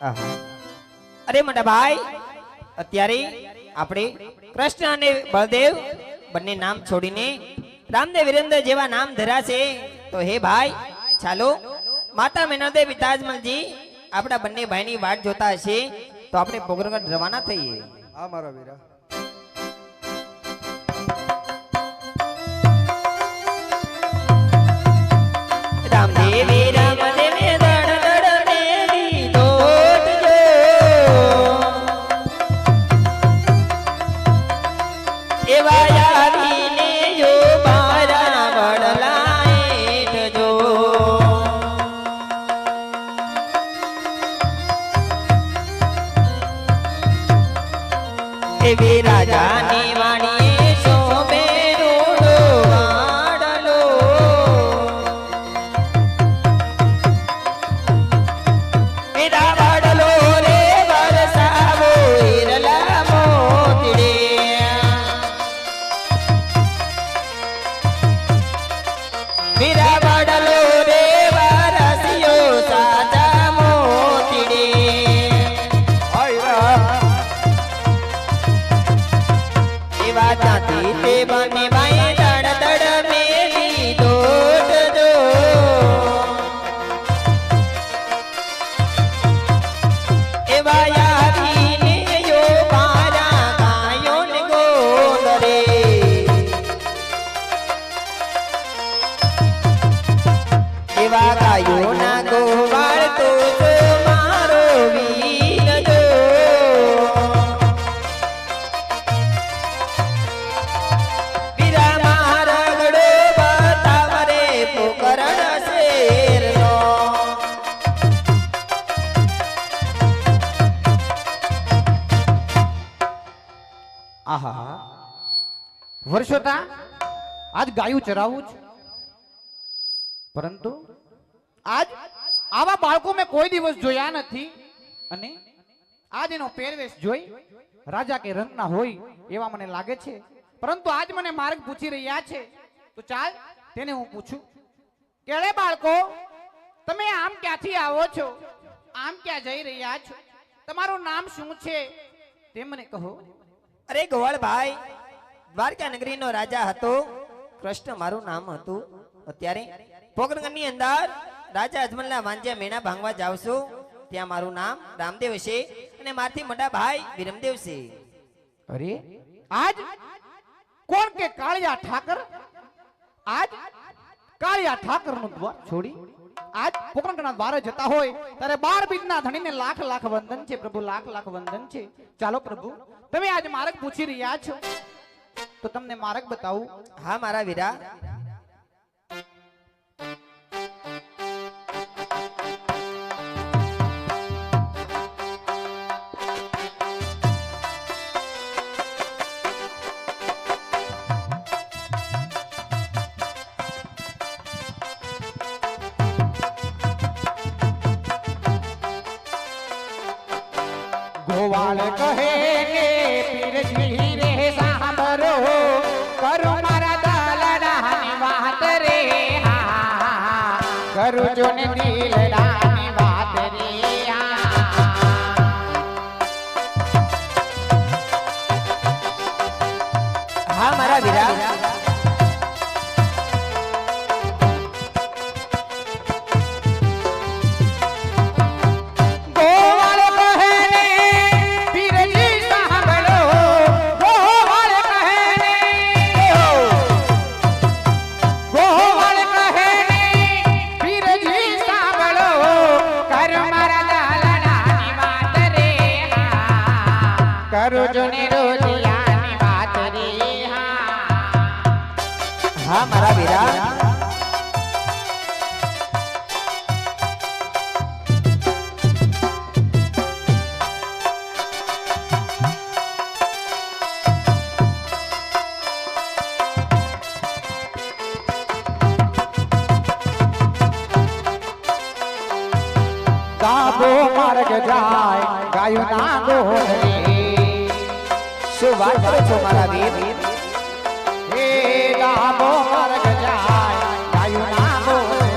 અરે મોટા ભાઈ, અત્યારે આપણે કૃષ્ણ અને બળદેવ બંને નામ છોડીને રામદેવ વીરેન્દ્ર જેવા નામ ધર્યા છે. તો હે ભાઈ, ચાલો માતા મેનોદેવ પિતાજમલજી આપણા બંને ભાઈની વાટ જોતા હશે, તો આપણે પોગરગઢ રવાના થઈએ. હા મારા વીરા. રામદેવે રામદેવે દડ દડ મેલી દોટજો, એવા આવીને જો બારા વડલા હેઠજો. એવી રાજાની વાણીએ શોભે રૂડો વાડલો, એરા વાડલો રે વરસાવો હિરલા મોતીડે. મીરા વાડલો રે વરસ્યો સાચા મોતીડે. એવા જાતી તે બને ભાઈ દડ દડ મેલી દોટજો, એવા આવીને યો મારા ગાયો ને ગોંદરે. એવા ગાયો ના ગોવાળ તો મારો વીરજો. વીરા મારા ગળો બતાવરે પોકરણ શેરનો. આહા, વર્ષોતા આજ ગાયું ચરાવું છું, પરંતુ આજ આવા બાળકો મેં કોઈ દિવસ જોયા નથી. અને આજ એનો પહેરવેશ જોઈ રાજા કે રંગના હોય એવા મને લાગે છે. પરંતુ આજ મને માર્ગ પૂછી રહ્યા છે, તો ચાલ તેને હું પૂછું કે અરે બાળકો, તમે આમ ક્યાંથી આવો છો, આમ ક્યાં જઈ રહ્યા છો, તમારું નામ શું છે તે મને કહો. અરે ગોવાળ ભાઈ, દ્વારકા નગરીનો રાજા હતો, કૃષ્ણ મારું નામ હતું. અત્યારે પોકરણની અંદર રાજા અજમલના વાંજ્યા મેણા ભાંગવા જાવ છું, ત્યાં મારું નામ રામદેવ છે અને મારથી મોટા ભાઈ વિરમદેવ છે. અરે આજ કોણ કે કાળિયા ઠાકર, આજ કાળિયા ઠાકર નું દ્વાર છોડી આજ પોકરણના દ્વારે જતા હોય ત્યારે 12 બીજના ધણીને લાખ લાખ વંદન છે પ્રભુ, લાખ લાખ વંદન છે. ચાલો પ્રભુ, તમે આજ માર્ગ પૂછી રહ્યા છો તો તમને માર્ગ બતાવું. હા મારા વીરા. ગોવાળ કહે કે પીરજી રે સાંભળો, કરું મારા દલડાની વાત રે, કરું જો ને દિલડાની વાત રે. હા મારા વીરા. કરું જો ને રોજિયાની વાત રે. હા મારા વીરા. ગાબો માર્ગ જાય ગાયું ના ગોરે. શું વાત કરો છો મારા વીર? હે ગાબો માર્ગ જાય ગાયું ના ગોરે.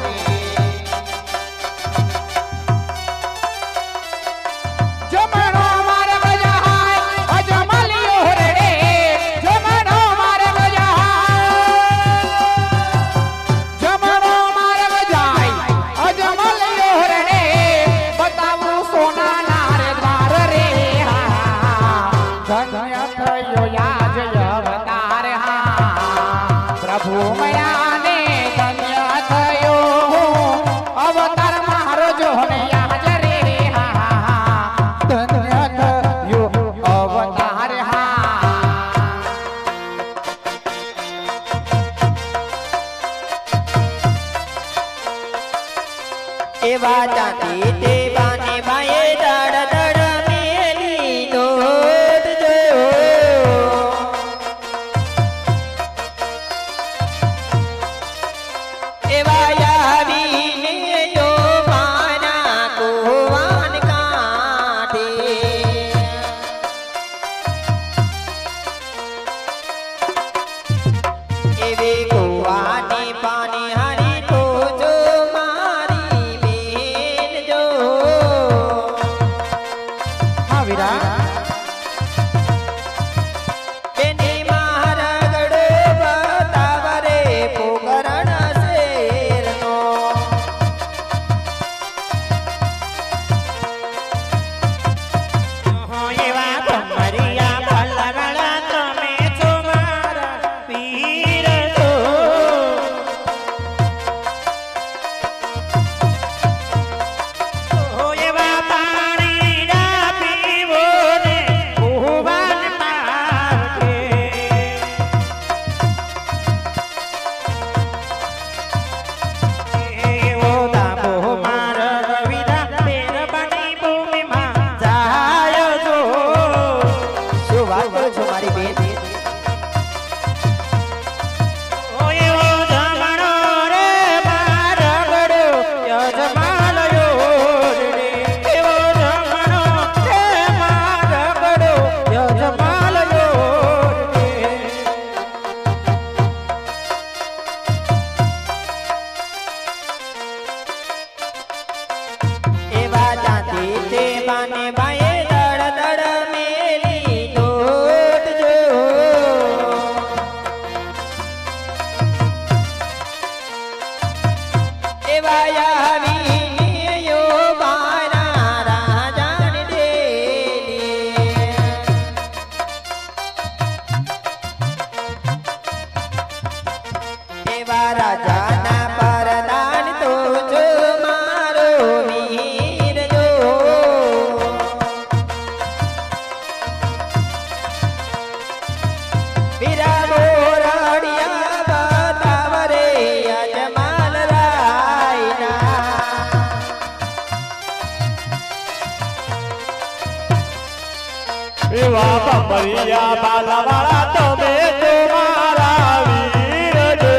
એવા બમરિયા બાલાવાળા તમે તો મારા વીર છે.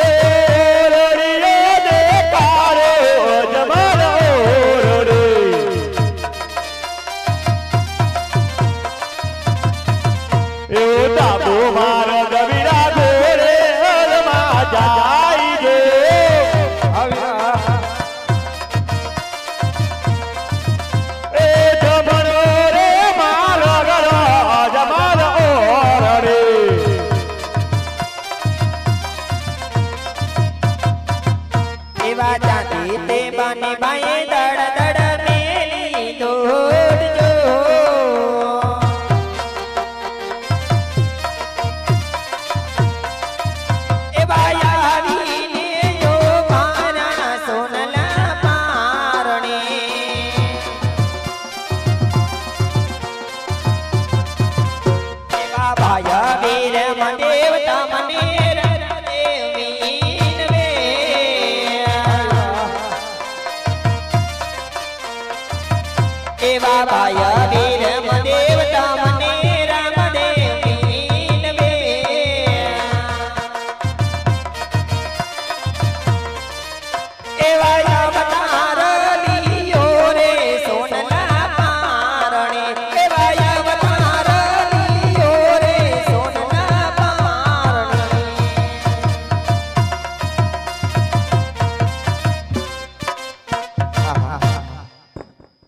એ રડીએ દેખાડે અજમલ ઓરડે. એવો તાબો મારો ગવીરા ઘોડે હરમાં જાય છે. એ જમણો રે મારો ગળો અજમલ ઓરડે. એવા ચાંદી તે બાને બાએ દડ દડ મેલી દોડજો. એવા આવીને જો મારા સોનલા પારણે. એવા ભાયા વીર મદેવ તમને રણદેવ મીનવે. એવા ભાયા વીર મદેવ તમને રામદેવ મીનવે. એવા અવતાર લીયો રે સોનલા પારણે. એવા અવતાર લીયો રે સોનલા પારણે.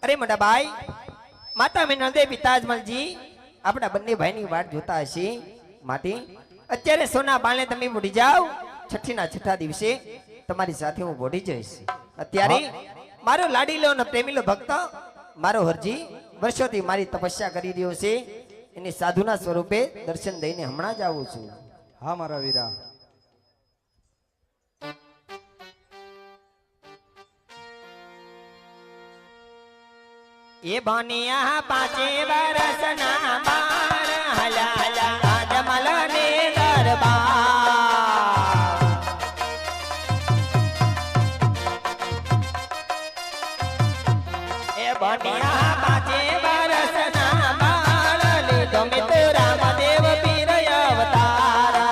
અરે મોટા ભાઈ, માતા મેનળદેવ પિતાજમલજી આપણા બંને ભાઈની વાટ જોતા હશે. માટે અત્યારે સોના બાણે તમે ઉડી જાઓ. છઠ્ઠીના છઠ્ઠા દિવસે તમારી સાથે હું બોડી જઈશ. અત્યારે મારો લાડીલો અને પ્રેમીલો ભક્ત મારો હરજી વર્ષોથી મારી તપસ્યા કરી રહ્યો છે. એની સાધુના સ્વરૂપે દર્શન દઈને હમણાં જ આવું છું. હા મારા વીરા. એ બનિયા પાંચે વરસના બાર હલા હલા અજમલ ને દરબાર. એ બનિયા પાંચે વરસના બાર લીધો મિત રામદેવ પીર અવતારા.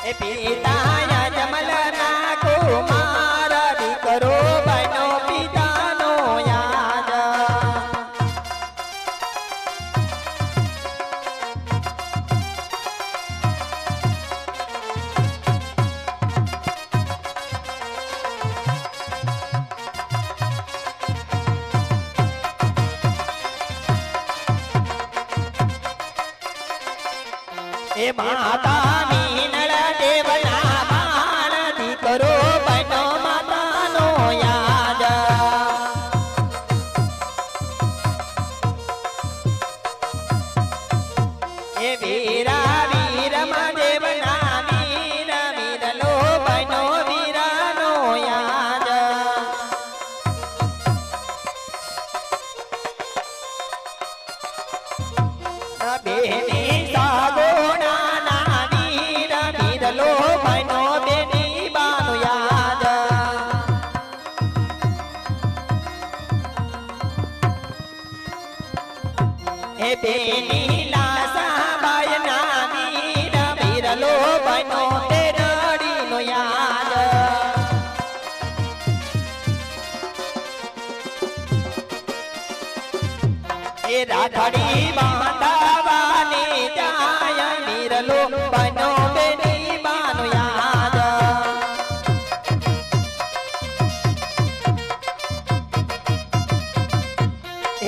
એ પિતા અજમલ ના કુમાર દીકરો બનો પિતાનો યાદ. એ માતા મીનળ દેવના બાળ દીકરો બનો માતાનો યાદ. એ વીરા વીર દેવના વીર વીરલો બનો વીરાનો યાદ. બેની સાગોના ના વીર વીરલો બનો બેની બાનો યાદ. એ બેની લાસા બાયના વીર વીરલો બનો તે રડીનો યાદ. એ રાખડી બાંધાવાની જાય વીરલો બનો બેની બાનો યાદ.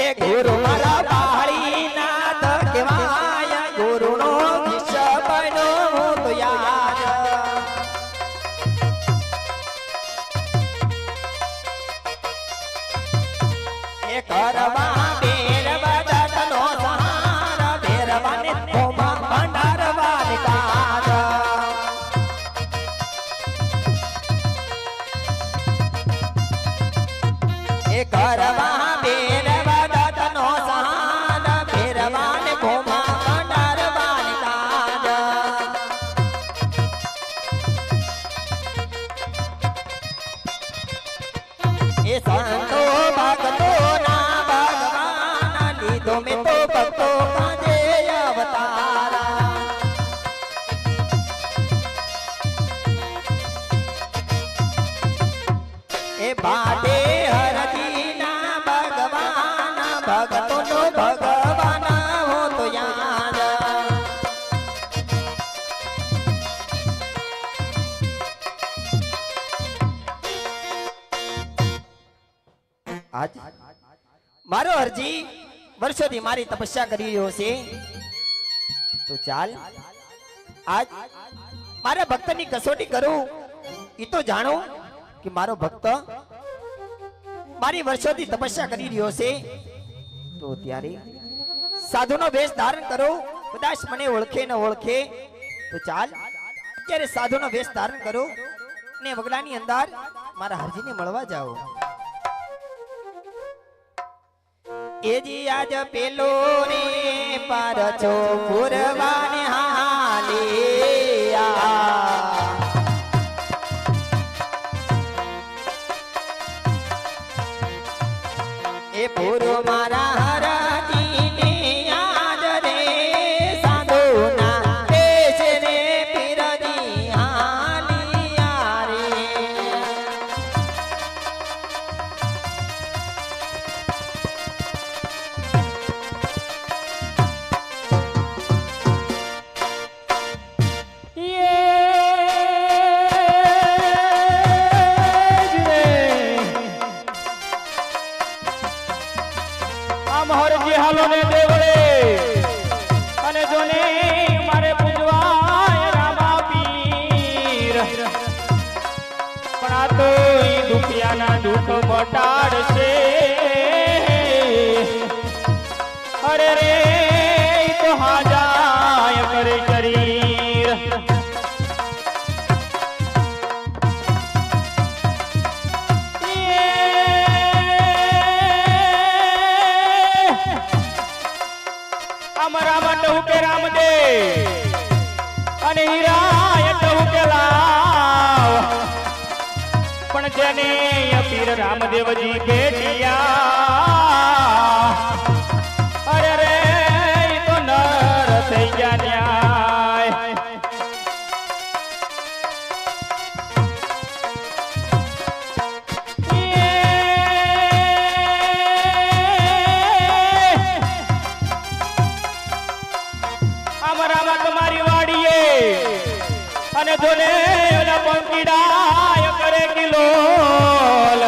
એ ગુરુ મારા બાળી નાથ કહેવાય ગુરુનો શિષ્ય બનો હું તો યાદ. એ કરવા બેર બદતનો સહારા ભેરવાને હોમા ભંડારવાને કાજ. એ કરવા બેર બદતનો સહારા ભેરવાને હોમા મારો હરજી વર્ષોથી મારી તપસ્યા કરી રહ્યો છે, તો ચાલ આજ મારા ભક્તની કસોટી કરું. એ તો જાણો કે મારો ભક્ત મારી વર્ષોથી તપસ્યા કરી રહ્યો છે, તો ત્યારે સાધુનો વેશ ધારણ કરો. કદાચ મને ઓળખે ન ઓળખે તો ચાલ અત્યારે સાધુનો વેશ ધારણ કરો ને વગડાની અંદર મારા હરજીને મળવા જાઓ. એજી આજ પેલો રે પાર છો પુરવાને હાલિયા. એ પૂરો મારા હરજીને યાદ રે સાધુના દેશ રે પીરજી હાલિયા રે. આમ હરજી હાલો ને દેવળે અને જોને મારે પૂજવાય રામા પીર. પણ આ તો ઈ દુખિયાના દુઃખ મટાડશે. અરે રે ઈ તો હાજાય કરે શરીર. અમારા માટે હું કે રામદેવ અને હીરા એટલે હું કે લાવ. પણ જેને પીર રામદેવજી ભેટિયા, અરે રે ઈ તો નર થઈ ગયા ન્યાય. અમારામાં તમારી વાડીએ અને જોને ઓલા પંકીડા કરે કિલોલ.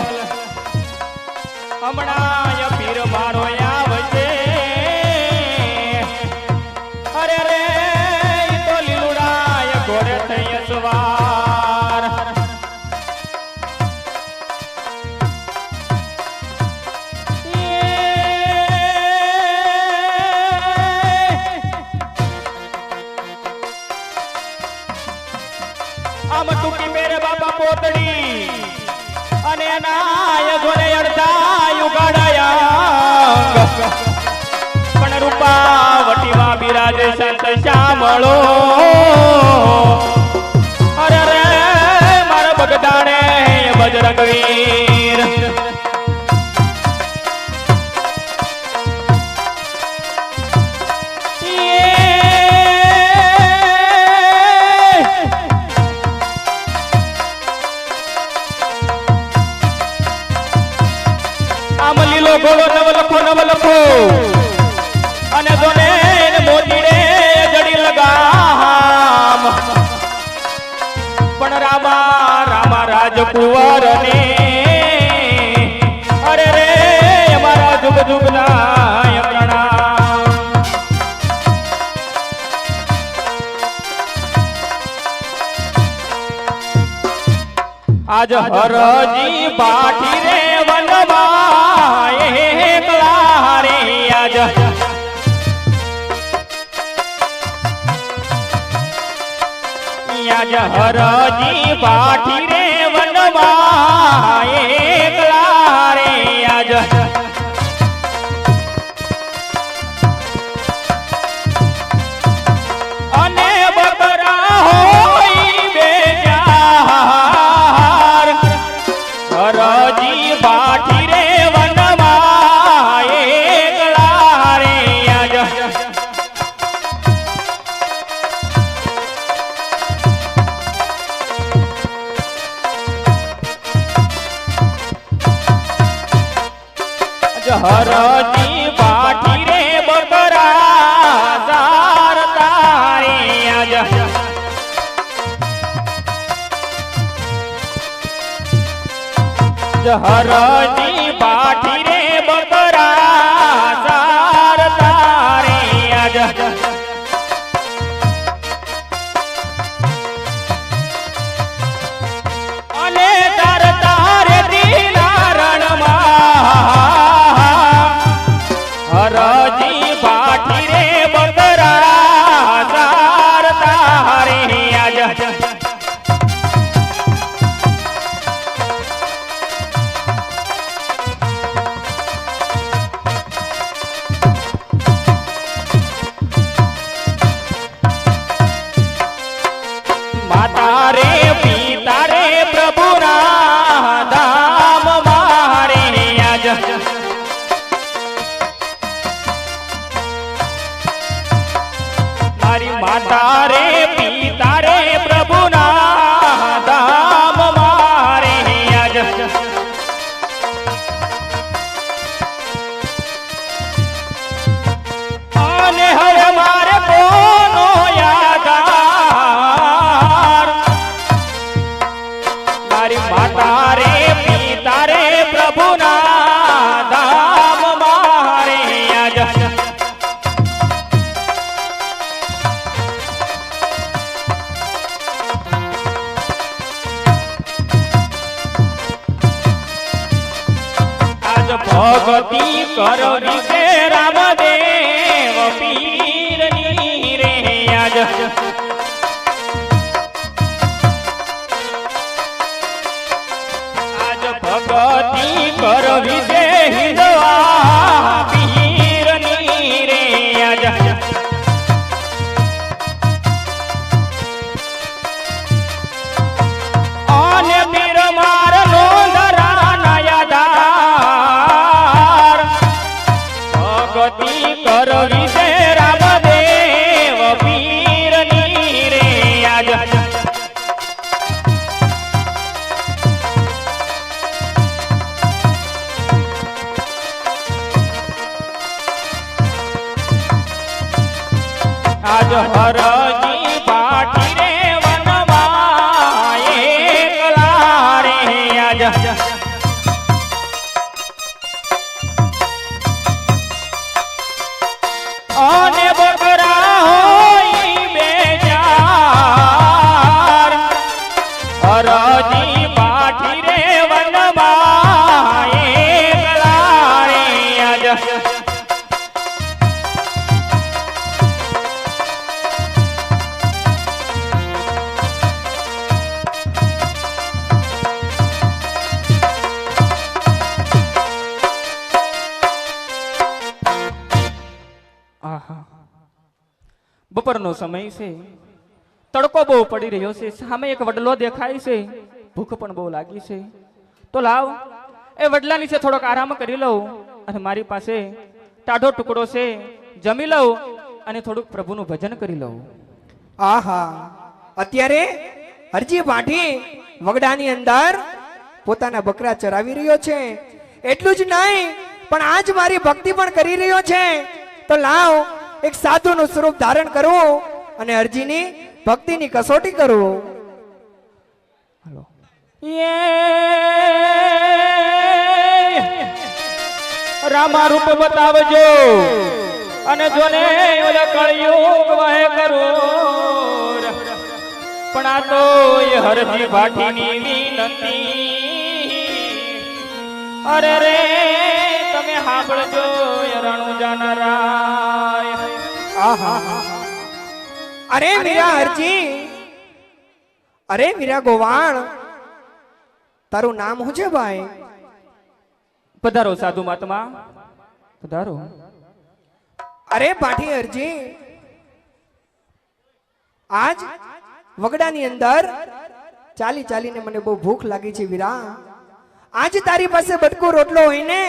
હમણાં પીર મારો આવશે. અરે રે ઈ તો લીલુડા ઘોડે થઈ સવાર. આમ ટૂંકી મેરે બાપા પોતડી અને નાય જોને અડધા યુગાડાયા. પણ રૂપાવટીમાં બિરાજે સંત શ્યામળો. અરે રે મારા બગદાણે બજરંગ વીર. લીલો ઘોડો નવલખો અને જોને મોતીડે જડી લગામ. પણ રામા રાજકુંવર ને અરે રે અમારા જુગ જુગ ના પ્રણામ. આજ હરજી બાઠી રે વનમાં એકલા રે. આજ હરજી બાઠી રે વનમાં એકલા રે. આજ અને બકરા હોય બેજાર. હરજી બાઠી રે વનમાં એકલા રે. આજ હરજી બાઠી રે બકરા સારતા રે. આજ હરજી બાઠી રે બકરા માતા રે પિતા રે પ્રભુના ધામ મારે આજ મારી માતા રે પિતા રે પ્રભુના ધામ મારે આજ અને હવે મારે કોનો યાદાર મારી માતા રે પિતા રે પ્રભુના ધામ મારે આજ આજ ભગતી કરવી છે રામદેવ પીરની રે આજ આજ ભગતી કરવી છે હિંદવા પીરની રે આજ અને પીર માર નોંધરા યાદાર ભગતી કરવી છે રામદેવ પીરની રે આજ આજ હરજી પાટી રે વનમાં એકલા રે આજ અને બકરા હોય બેચાર હરજી પાટી રે વનમાં એકલા રે આજ બપોરનો સમય છે તડકો બહુ પડી રહ્યો છે સામે એક વડલો દેખાય છે ભૂખ પણ બહુ લાગી છે તો લાવ એ વડલા નીચે થોડોક આરામ કરી લઉં અને મારી પાસે ટાઢો ટુકડો છે જમી લઉં અને થોડુંક પ્રભુનું ભજન કરી લઉં આહા અત્યારે હરજી પાઠી વગડાની અંદર પોતાના બકરા ચરાવી રહ્યો છે એટલું જ નહીં પણ આજ મારી ભક્તિ પણ કરી રહ્યો છે તો લાવ એક સાધુનું સ્વરૂપ ધારણ કરવું અને હરજીની ભક્તિની કસોટી કરવું હાલો રામા રૂપ બતાવજો અને જોને ઓલા કળિયુગ વહે કરું પણ આ તો એ હરજી ભાટીની વિનંતી અરે રે તમે સાંભળજો રણુજાના રાય આહા અરે મીરા હરજી અરે મીરા ગોવાણ તારું નામ શું છે ભાઈ પધારો સાધુ મહાત્મા પધારો અરે પાઠી હરજી આજ વગડાની અંદર ચાલી ચાલીને મને બહુ ભૂખ લાગી છે વીરા આજ તારી પાસે બટકો રોટલો હોય ને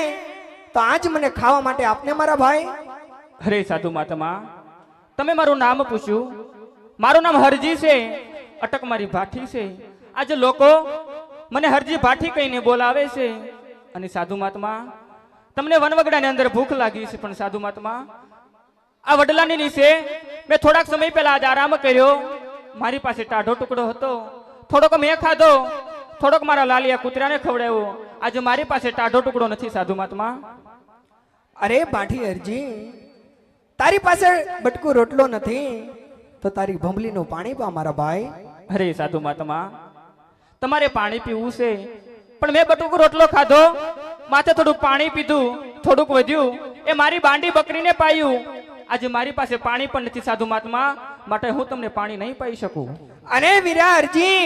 તો આજ મને ખાવા માટે આપને મારા ભાઈ અરે સાધુ મહાત્મા તમે મારું નામ પૂછ્યું મારું નામ હરજી છે અટક મારી ભાઠી છે આજે લોકો મને હરજી ભાઠી કહીને બોલાવે છે અને સાધુ મહાત્મા તમને વનવગડાની અંદર ભૂખ લાગી છે પણ સાધુ મહાત્મા આ વડલાની નીચે મેં થોડાક સમય પહેલા આજ આરામ કર્યો મારી પાસે ટાઢો ટુકડો હતો થોડોક મેં ખાધો થોડોક મારા લાલિયા કૂતરાને ખવડાવ્યો આજે મારી પાસે ટાઢો ટુકડો નથી સાધુ મહાત્મા અરે પાઠી હરજી તારી પાસે બટકો રોટલો નથી તો તારી ભંભલીનું પાણી પા મારા ભાઈ અરે સાધુ મહાત્મા તમારે પાણી પીવું છે પણ મેં બટુકો રોટલો ખાધો માથે થોડુંક પાણી પીધું થોડુંક વધ્યું એ મારી બાંડી બકરીને પાયું આજે મારી પાસે પાણી પણ નથી સાધુ મહાત્મા માટે હું તમને પાણી નહીં પાઈ શકું અરે વીરા હરજી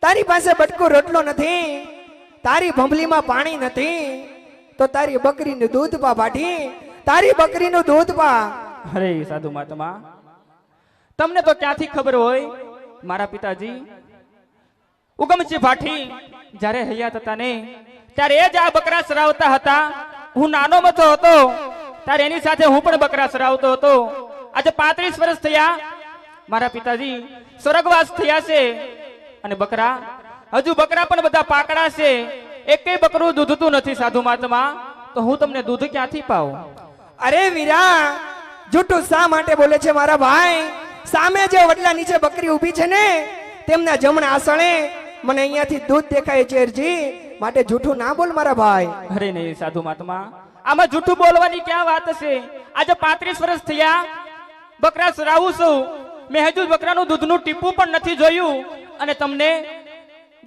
તારી પાસે બટકો રોટલો નથી તારી ભંભલીમાં પાણી નથી તો તારી બકરીનું દૂધ પા પાઠી તારી બકરીનું દૂધ પા અરે સાધુ મહાત્મા તમને તો ક્યાંથી ખબર હોય મારા પિતાજી ઉગમસિંહ ભાઠી જ્યારે હયાત હતા ને ત્યારે એ જ આ બકરા ચરાવતા હતા. હું નાનો મથો હતો ત્યારે એની સાથે હું પણ બકરા ચરાવતો હતો. આજે 35 વર્ષ થયા મારા પિતાજી સ્વર્ગવાસ થયા છે અને બકરા હજુ બકરા પણ બધા પાકડા છે. એકેય બકરું દૂધતું નથી સાધુ મહાત્મા. તો હું તમને દૂધ ક્યાંથી પાઉં? અરે વીરા, જૂઠું શા માટે બોલે છે મારા ભાઈ? સામે જે વડલા નીચે બકરી ઊભી છે ને તેમના જમણા આસણે મને અહીંયાથી દૂધ દેખાય છે હરજી, માટે જૂઠું ના બોલ મારા ભાઈ. અરે નહીં સાધુ મહાત્મા, આમાં જૂઠું બોલવાની ક્યાં વાત છે? આજે 35 વર્ષ થયા બકરા ચરાવું છું. મેં હજુ બકરાનું દૂધનું ટીપું પણ નથી જોયું અને તમને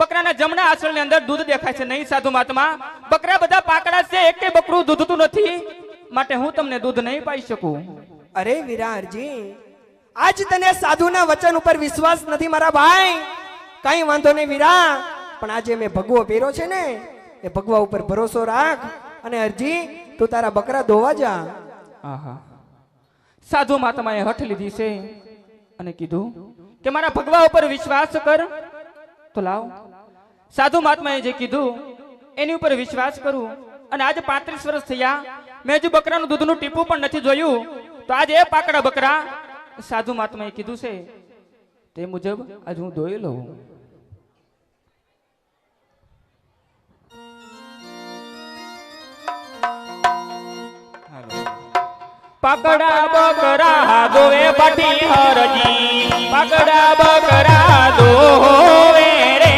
બકરાના જમણા આસળની અંદર દૂધ દેખાય છે. નહીં સાધુ મહાત્મા, બકરા બધા પાકડા છે, એકે બકરું દૂધતું નથી, માટે હું તમને દૂધ નહીં પાઈ શકું. અરે વીરા હરજી, આજ તને સાધુના વચન ઉપર વિશ્વાસ નથી મારા ભાઈ. કઈ વાંધો નહીં વીરા, પણ આજે મેં ભગવો પહેર્યો છે ને એ ભગવા ઉપર ભરોસો રાખ અને હરજી તું તારા બકરા ધોવા જા. આહા, સાધુ મહાત્માએ હઠ લીધી છે અને કીધું કે મારા ભગવા ઉપર વિશ્વાસ કર. તો લાવ, સાધુ મહાત્માએ જે કીધું એની ઉપર વિશ્વાસ કરું. અને આજે 35 વર્ષ થયા મેં હજુ બકરાનું દૂધનું ટીપું પણ નથી જોયું. તો આજે એ પાકડા બકરા સાધુ મહાત્માએ કીધું છે તે મુજબ આજ હું ધોઈ લઉં. પકડા બકરા દોવે પાટી હરજી, પકડા બકરા દોવે રે.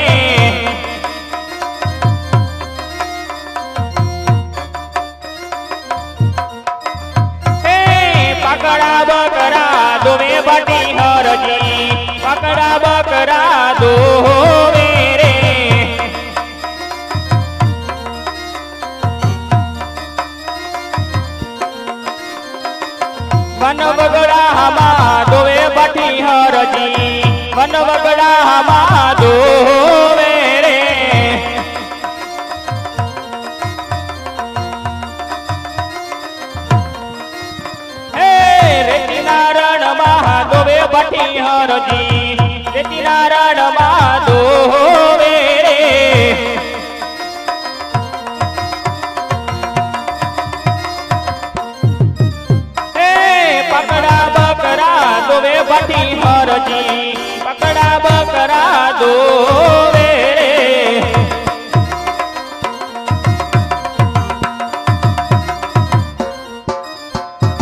હે પકડા બકરા દોવે પાટી હરજી, પકડા બકરા દોવે રે. વન વગડા હમા દોવે બાટી હરજી, વન વગડા હમા દોવે રે. હે રેતીના રણમાં દોવે બાટી હરજી, રેતીના રણમાં દોવે રે. પકડા બકરા દોવે બાટી હરજી, પકડા બકરા દોવે રે.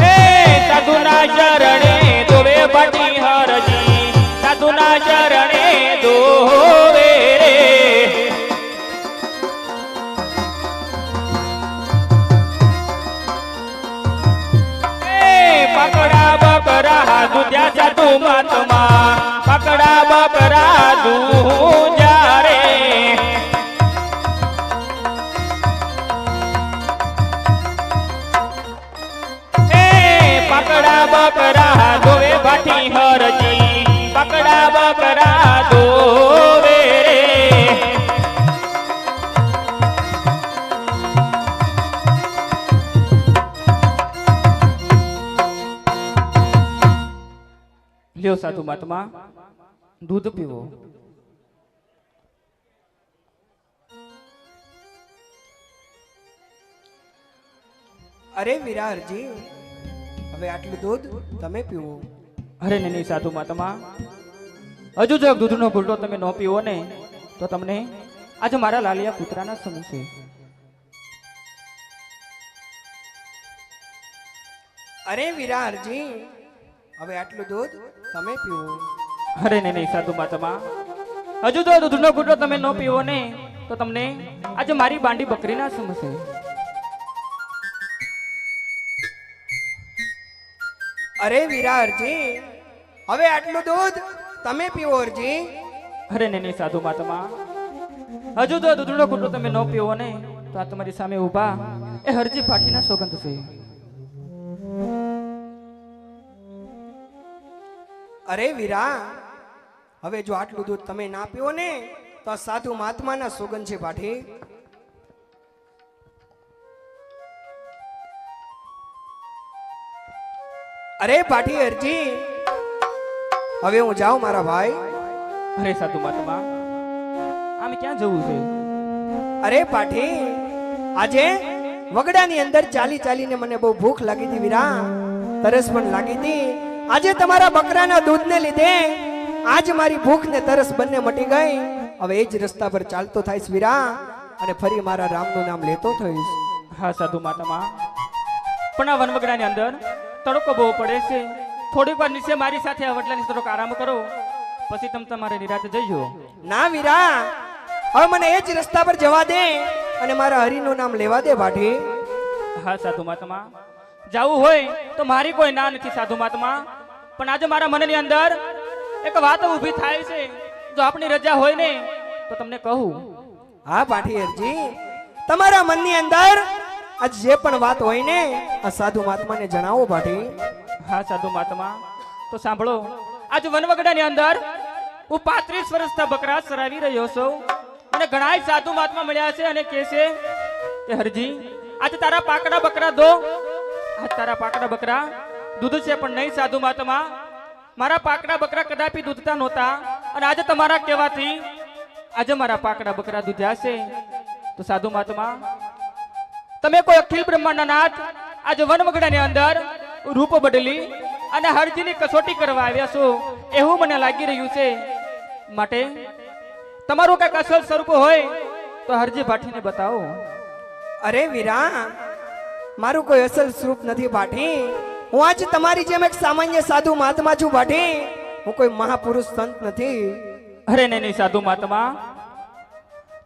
હે સાધુના ચરણે દોવે બાટી હરજી, સાધુના ચરણે દોવે રે. પકડા બકરા દૂધ્યા સાધુ મહાત્મા, પકડા બકરા દૂધ્યા રે. હે પકડા બકરા દોવે બાટી હરજી, પકડા બકરા દોવે રે. લ્યો સાધુ મહાત્મા, દૂધ પીવો. અરે વીરા હરજી, હવે આટલું દૂધ તમે પીવો. અરે નહીં સાધુ મહાત્મા, હજુ જો દૂધનો ઘૂંટો તમે ન પીવો ને તો તમને આજે મારા લાલિયા કૂતરાના સમજશે. અરે વીરા હરજી, હવે આટલું દૂધ તમે પીવો. અરે નહીં સાધુ મહાત્મા, હજુ જો દૂધનો ઘૂંટો તમે ન પીવો ને તો તમને આજે મારી બાંડી બકરીના સમજશે. અરે વીરા હરજી, હવે આટલું દૂધ તમે પીવો હરજી. અરે નહીં સાધુ મહાત્મા, હજુ જો દૂધનો ઘૂંટો તમે ન પીવો ને તો આ તમારી સામે ઊભા એ હરજી ભાટીના સોગંદ છે. અરે વીરા, હવે જો આટલું દૂધ તમે ના પીવો ને તો આ સાધુ મહાત્માના સોગંદ છે ભાટી. અરે ભાટી હરજી, હવે હું જાઉં મારા ભાઈ. અરે સાધુ મહાત્મા, આમ ક્યાં જવું છે? અરે પાઠી, આજે વગડાની અંદર ચાલી ચાલીને મને બહુ ભૂખ લાગી હતી વીરા, તરસ પણ લાગી હતી. આજે તમારા બકરાના દૂધને લીધે આજ મારી ભૂખ ને તરસ બંને મટી ગઈ. હવે એ જ રસ્તા પર ચાલતો થઈશ વીરા, અને ફરી મારા રામનું નામ લેતો થઈશ. હા સાધુ મહાત્મા, પણ આ વનવગડાની અંદર તડકો બહુ પડે છે. થોડીક વાર નીચે મારી સાથે આ વડલાની થોડોક આરામ કરો, પછી તમે તમારે નિરાતે જઈજો. ના વીરા, હવે મને એ જ રસ્તા પર જવા દે અને મારા હરિનું નામ લેવા દે પાઠી. હા સાધુ મહાત્મા, જાવું હોય તો મારી કોઈ ના નથી સાધુ મહાત્મા, પણ આજે મારા મનની અંદર એક વાત ઊભી થાય છે. જો આપણી રજા હોય ને તો તમને કહું. હા પાઠી હરજી, તમારા મનની અંદર આજ જે પણ વાત હોય ને આ સાધુ મહાત્માને જણાવો પાઠી. હા સાધુ મહાત્મા, તો સાંભળો. આજ વનવગડાની અંદર હું 35 વર્ષના બકરા ચરાવી રહ્યો છું, અને ઘણા સાધુ મહાત્મા મળ્યા છે અને કહે છે કે હરજી, આજે તારા પાકડા બકરા દો. આજ તારા પાકડા બકરા દૂધ છે, પણ નહીં સાધુ મહાત્મા, મારા પાકડા બકરા કદાપી દૂધતા નહોતા, અને આજે તમારા કહેવાથી આજે મારા પાકડા બકરા દૂધ્યા છે. તો સાધુ મહાત્મા, તમે કોઈ અખિલ બ્રહ્માંડના નાથ આજે વનવગડાની અંદર રૂપ બદલી અને હરજીની કસોટી કરવા આવ્યા છો એવું મને લાગી રહ્યું છે. માટે તમારું કઈક અસલ સ્વરૂપ હોય તો હરજી ભાટીને બતાવો. અરે વીરા, મારું કોઈ અસલ સ્વરૂપ નથી પાઠી. હું આજ તમારી જેમ એક સામાન્ય સાધુ મહાત્મા છું પાઠી. હું કોઈ મહાપુરુષ સંત નથી. અરે નહીં નહીં સાધુ મહાત્મા,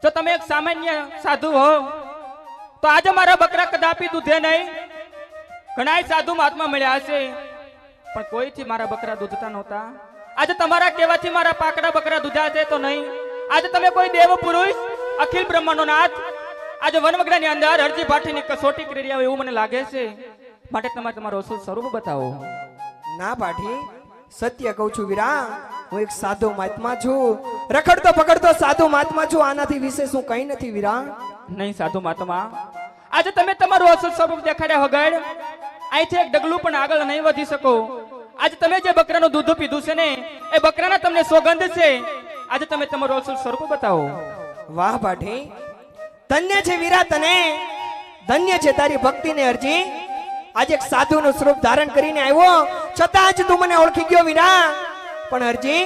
જો તમે એક સામાન્ય સાધુ હો તો આજે મારા બકરા કદાપી દૂધે નહીં. ઘણા સાધુ મહાત્મા મળ્યા છે, પણ કોઈથી મારા બકરા દૂધતા નહોતા. આજે તમારા કહેવાથી મારા પાકડા બકરા દૂધ્યા છે તો નહીં. આજે તમે કોઈ દેવ પુરુષ અખિલ બ્રહ્માંડનો નાથ આજે વનવગડાની અંદર હરજી ભાટીની કસોટી કરી રહ્યા હોય એવું મને લાગે છે. માટે તમારે તમારું અસલ સ્વરૂપ બતાવો. ના પાઠી, સત્ય કહું છું વીરા, હું એક સાધુ મહાત્મા છું, રખડતો પકડતો સાધુ મહાત્મા છું. આનાથી વિશેષ હું કઈ નથી વીરા. નહીં સાધુ મહાત્મા, આજે તમે તમારું અસલ સ્વરૂપ દેખાડ્યા વગર અહીંથી એક ડગલું પણ આગળ નહીં વધી શકો. આજે તમે જે બકરાનું દૂધ પીધું છે ને એ બકરાના તમને સોગંધ છે. આજે તમે તમારું અસલ સ્વરૂપ બતાવો. વાહ પાઠી, ધન્ય છે વીરા તને, ધન્ય છે તારી ભક્તિને અરજી. આજે એક સાધુનું સ્વરૂપ ધારણ કરીને આવ્યો, છતાં જ તું મને ઓળખી ગયો વીરા. પણ અરજી,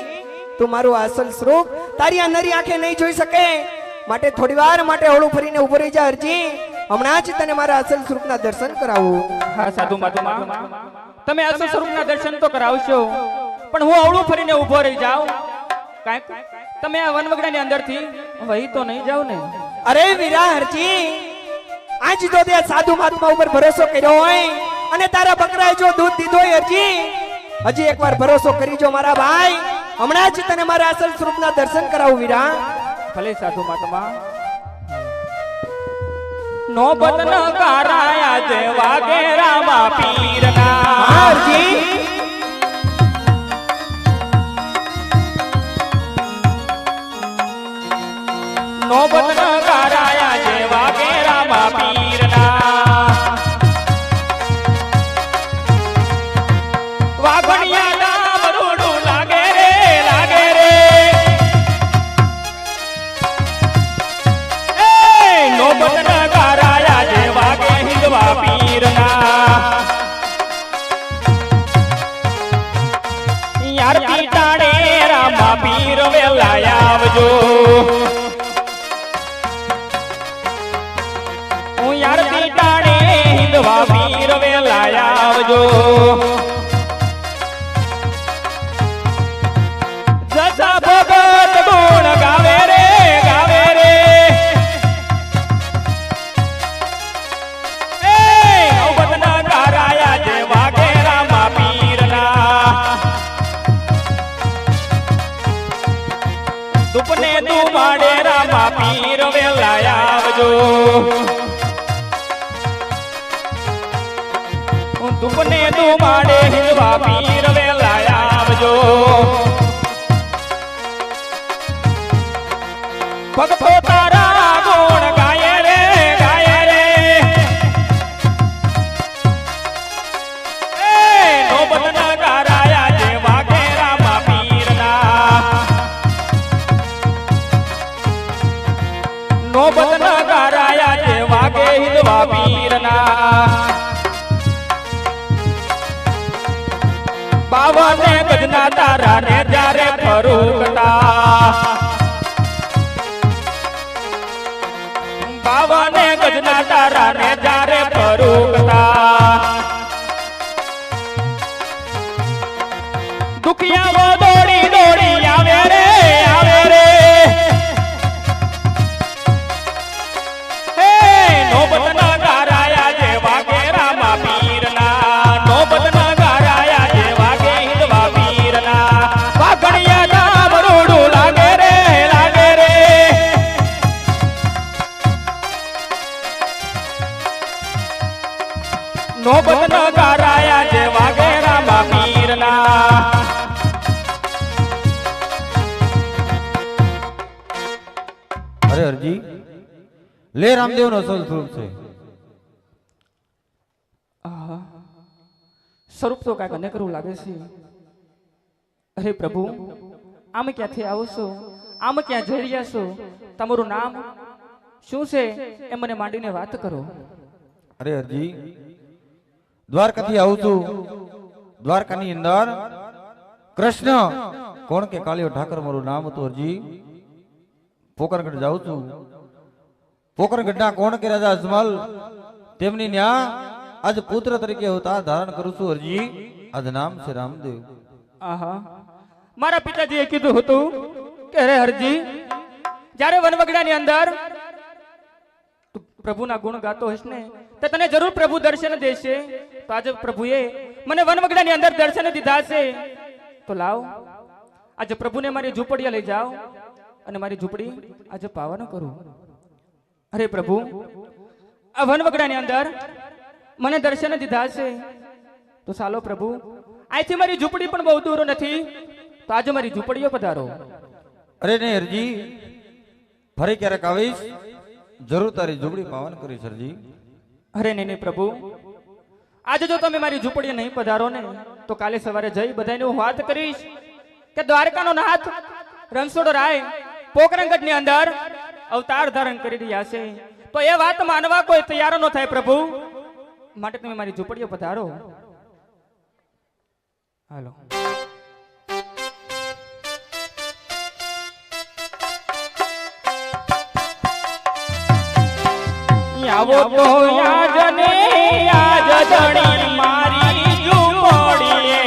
તું મારું અસલ સ્વરૂપ તારી આ નરી આંખે નહીં જોઈ શકે. માટે થોડી વાર માટે હળું ફરીને ઉભો રહી જા અરજી. હમણાં જ તને મારા અસલ સ્વરૂપના દર્શન કરાવું. હા સાધુ મહાત્મા, તમે અસલ સ્વરૂપના દર્શન તો કરાવશો, પણ હું અવળું ફરીને ઊભો રહી જાઉં. કાંઈક તમે આ વનવગડાની અંદરથી વહી તો નહીં જાવ ને? અરે વીરા હરજી, આજ તો તે સાધુ મહાત્મા ઉપર ભરોસો કર્યો હોય અને તારા બકરાએ જો દૂધ દીધો હોય હરજી, હજી એકવાર ભરોસો કરી જો મારા ભાઈ. હમણાં જ તને મારા અસલ સ્વરૂપના દર્શન કરાવું વીરા. ભલે સાધુ મહાત્મા. નો બદન કરાયા જે વાગે રામા પીરના. હરજી, નો બદન કરાયા જે વાગે રામા પીરના. વાઘણિયા નામ રૂડું લાગે રે, લાગે રે. એ નો બદન કરાયા જે વાગે હિંદવા પીરના. યાર પીટાણે રામા પીર વેલા આવજો. હું યાર પીટાણે હિંદવા પીર વેલા આવજો. જસા ભગત ગુણ ગાવે રે, ગાવે રે. એ નવબતના ગારાયા જે વાગે રામા પીરના. દુપને દુમાડે રામા પીર વેલા આવજો. દુપને દુમાડે હિંદવા પીર વેલા આવજો. ભક્તો તારા ગુણ ગાય રે, ગાય રે. એ નો બદન ગારાયા જે વાગે રામા પીરના. બાવને ગજના તારા ને જ્યારે ફરુકતા બાવને ગજના તારા ને જ્યારે ફરુકતા દુખિયાઓ દોડી દોડી આવે રે હે નોબતના ગારાયા જેવા કેરામાં પીરના નોબતના ગારાયા જેવા કે હિંદવા પીરના વાઘણિયા નામ રૂડું લાગે રે નોબતના ગારાયા જેવા કેરામાં પીરના અરે હરજી લે રામદેવ નો અસલ સ્વરૂપ છે. સ્વરૂપ તો કાંઈક અનેકરું લાગે છે. અરે પ્રભુ આમ ક્યાંથી આવો છો? આમ ક્યાં જઈ રહ્યા છો? તમારું નામ શું છે એ મને માંડીને વાત કરો. અરે હરજી દ્વારકાથી આવું છું. દ્વારકાની અંદર કૃષ્ણ કોણ કે કાલિયો ઠાકર મારું નામ હતું હરજી. પોકરગઢ જાઉં છું. પોકરગઢના કોણ કે રાજા અજમલ તેમની ન્યા આજ પુત્ર તરીકે અવતાર ધારણ કરું છું હરજી. આજ નામ છે રામદેવ. આહા મારા પિતાજીએ કીધું હતું કે રે હરજી જ્યારે વનવગડાની અંદર પ્રભુના ગુણ ગાતો હશ ને તો તને જરૂર પ્રભુ દર્શન દેશે. તો આજે પ્રભુએ મને વનવગડાની અંદર દર્શન દીધા છે. તો લાવ આજે પ્રભુને મારી ઝૂંપડીએ લઈ જાઓ અને મારી ઝૂંપડી આજે પાવન કરું. અરે પ્રભુ આ વનવગડાની અંદર મને દર્શન દીધા છે તો ચાલો પ્રભુ અહીંથી મારી ઝૂંપડી પણ બહુ દૂર નથી તો આજે મારી ઝૂંપડીઓ પધારો. અરે નહીં હરજી ફરી ક્યારેક આવીશ જરૂર તારી ઝૂંપડી પાવન કરીશ હરજી. અરે નહીં પ્રભુ આજે જો તમે મારી ઝૂંપડીએ નહીં પધારો ને તો કાલે સવારે જઈ બધાને હું વાત કરીશ કે દ્વારકાનો નાથ રણછોડ રાય પોકરણગઢની અંદર અવતાર ધારણ કરી રહ્યા છે. તો એ વાત માનવા કોઈ તૈયાર ન થાય પ્રભુ. માટે તમે મારી ઝૂંપડીએ પધારો. હાલો આવો તો યાજને યાજ ધણી મારી ઝૂંપડીએ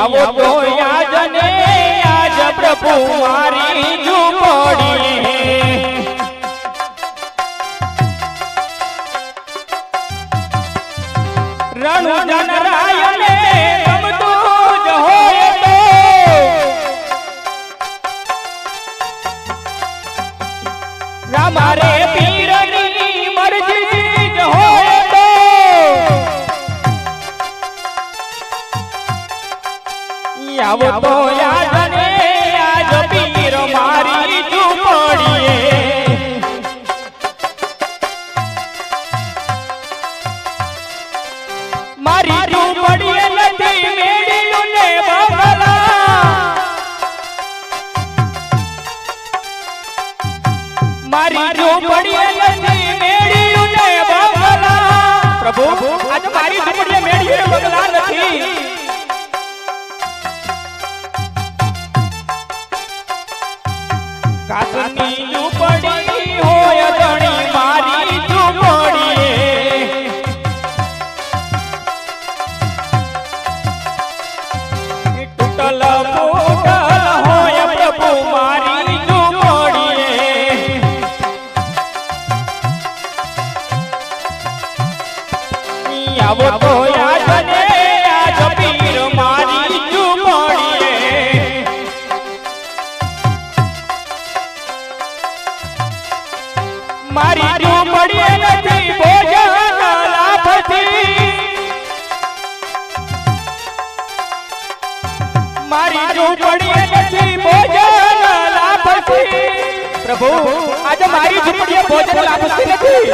આવો તો યાજને યાજ પ્રભુ મારી ઝૂંપડીએ રણુ જન રાયને ગમતું જ હોય તો રામારે પીરની મરજી જ હોય તો આવો તો યાદ ને આજ પીર મારી ઝૂંપડીએ મારી ઝૂંપડીએ નથી મેળ્યું ને બાબલા મારી ઝૂંપડીએ નથી મેળ્યું ને બાબલા પ્રભુ આજ મારી ઝૂંપડીએ મેળ્યું ને બગલા નથી કાસની ઝૂંપડી હોય ધણી મારી ઝૂંપડીએ તૂટલ ફૂટલ હોય પ્રભુ મારી ઝૂંપડીએ આવો તો યાદ ને આજ પીર મારી ઝૂંપડીએ મારી ઝૂંપડીએ નથી ભોજન લાભથી મારી ઝૂંપડીએ નથી ભોજન લાભથી પ્રભુ આજે મારી ઝૂંપડીએ ભોજન લાભથી નથી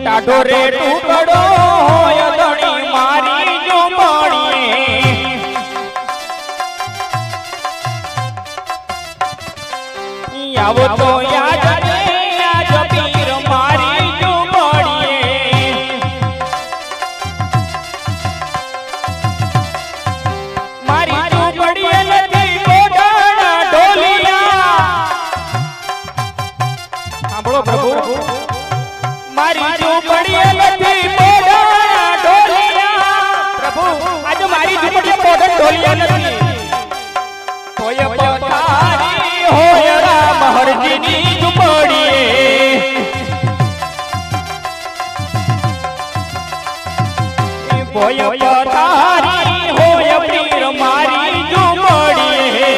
ટાઢો રે ટુકડો હોય ધણી મારી ઝૂંપડીએ આવો તો યાદ રે આજ પીર મારી ઝૂંપડીએ મારી ઝૂંપડીએ નથી કોડાના ઢોલિયા સાંભળો પ્રભુ મારી ઝૂંપડીએ નથી કોડાના ઢોલિયા પ્રભુ આજે મારી ઝૂંપડીએ કોડા ઢોલિયા નથી હોય પથારી હોય રામ હરજીની ઝૂંપડીએ હોય પથારી હોય પીર મારી ઝૂંપડીએ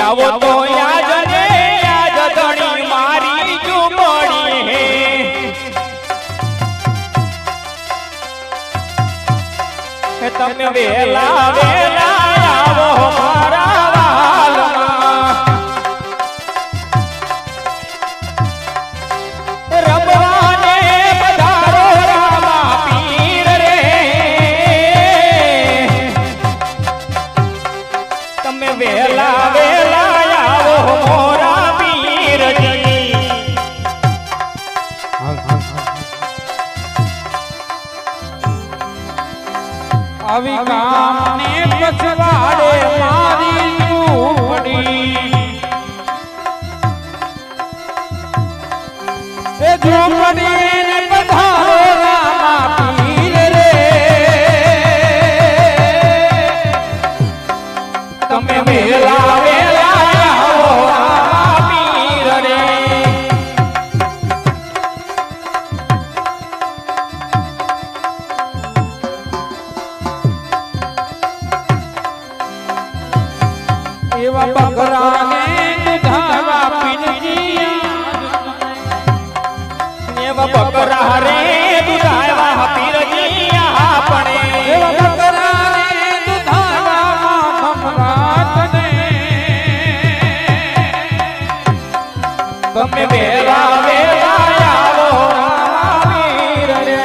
આવો તો યાદ રે યાદ ધણી મારી ઝૂંપડીએ તમે વેલા વેલા આવો મારા વાલમાં રમવાને પધારો રામા પીર રે તમે વેલા વેલા આવો મોરા પીરજી આવી કામને પછવાડે મારી ઝૂંપડી એ ઝૂંપડી ને પધારો રામા પીર રે તમે વેલા વેલા આવો રામા પીર રે એવા બકરાને દુધાવા પીરજી એવા બકરા રે દુધાવા પીરજી આપણે એવા બકરાને દુધાવા ભમરાતને તમે વેલા વેલા આવો રામા પીર રે